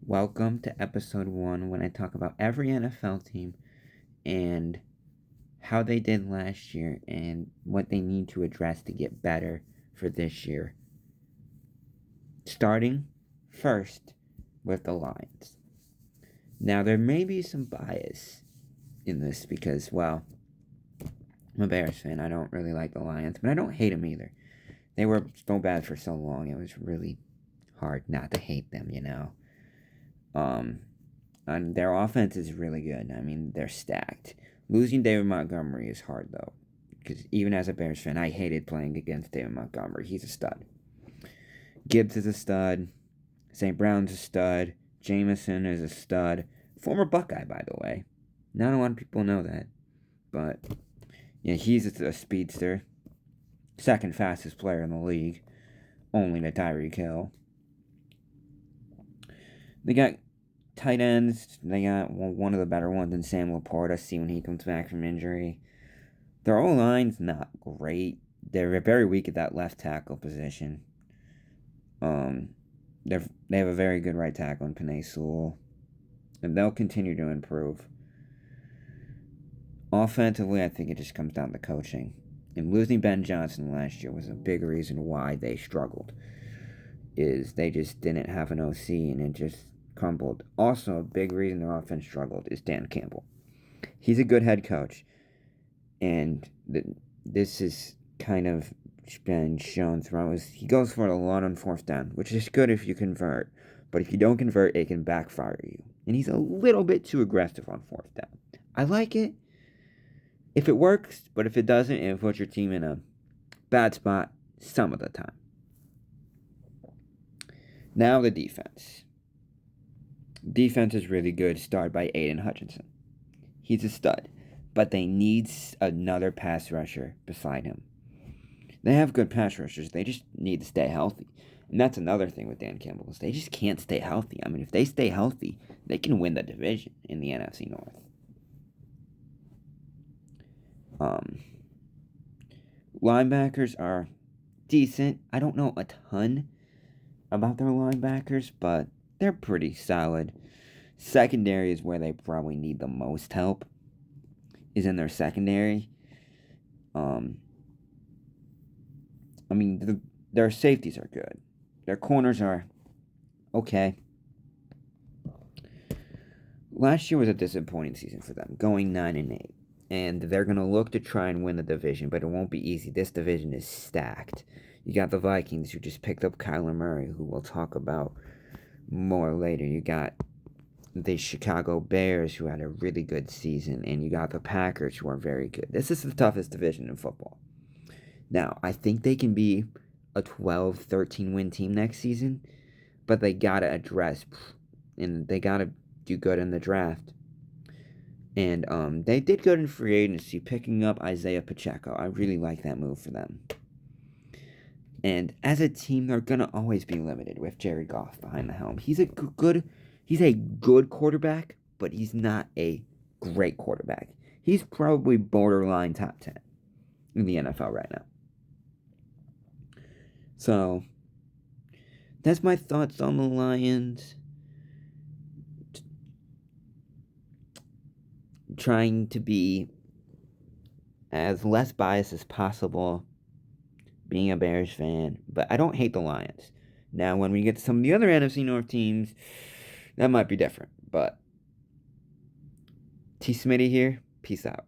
Welcome to episode 1 when I talk about every NFL team and how they did last year and what they need to address to get better for this year. Starting first with the Lions. Now, there may be some bias in this because, well, I'm a Bears fan. I don't really like the Lions, but I don't hate them either. They were so bad for so long, it was really hard not to hate them, And their offense is really good. I mean, they're stacked. Losing David Montgomery is hard, though. Because even as a Bears fan, I hated playing against David Montgomery. He's a stud. Gibbs is a stud. St. Brown's a stud. Jameson is a stud. Former Buckeye, by the way. Not a lot of people know that. But, yeah, he's a speedster. Second fastest player in the league. Only to Tyreek Hill. They got tight ends, they got one of the better ones in Sam Laporta. See when he comes back from injury. Their O-line's not great. They're very weak at that left tackle position. They have a very good right tackle in Penei Sewell, and they'll continue to improve. Offensively, I think it just comes down to coaching. And losing Ben Johnson last year was a big reason why they struggled. Is they just didn't have an OC, and it just crumbled. Also, a big reason their offense struggled is Dan Campbell. He's a good head coach, and this is kind of been shown throughout. He goes for it a lot on fourth down, which is good if you convert, but if you don't convert, it can backfire you. And he's a little bit too aggressive on fourth down. I like it if it works, but if it doesn't, it puts your team in a bad spot some of the time. Now the defense. Defense is really good, started by Aiden Hutchinson. He's a stud, but they need another pass rusher beside him. They have good pass rushers, they just need to stay healthy. And that's another thing with Dan Campbell, is they just can't stay healthy. I mean, if they stay healthy, they can win the division in the NFC North. Linebackers are decent. I don't know a ton about their linebackers, but they're pretty solid. Secondary is where they probably need the most help, is in their secondary. Their safeties are good. Their corners are okay. Last year was a disappointing season for them, going 9-8. And they're going to look to try and win the division, but it won't be easy. This division is stacked. You got the Vikings, who just picked up Kyler Murray, who we'll talk about more later. You got the Chicago Bears, who had a really good season. And you got the Packers, who are very good. This is the toughest division in football. Now, I think they can be a 12, 13-win team next season, but they got to address, and they got to do good in the draft. And they did good in free agency, picking up Isaiah Pacheco. I really like that move for them. And as a team, they're gonna always be limited with Jared Goff behind the helm. He's a good quarterback, but he's not a great quarterback. He's probably borderline top 10 in the NFL right now. So that's my thoughts on the Lions. Trying to be as less biased as possible, being a Bears fan, but I don't hate the Lions. Now, when we get to some of the other NFC North teams, that might be different, but T. Smitty here, peace out.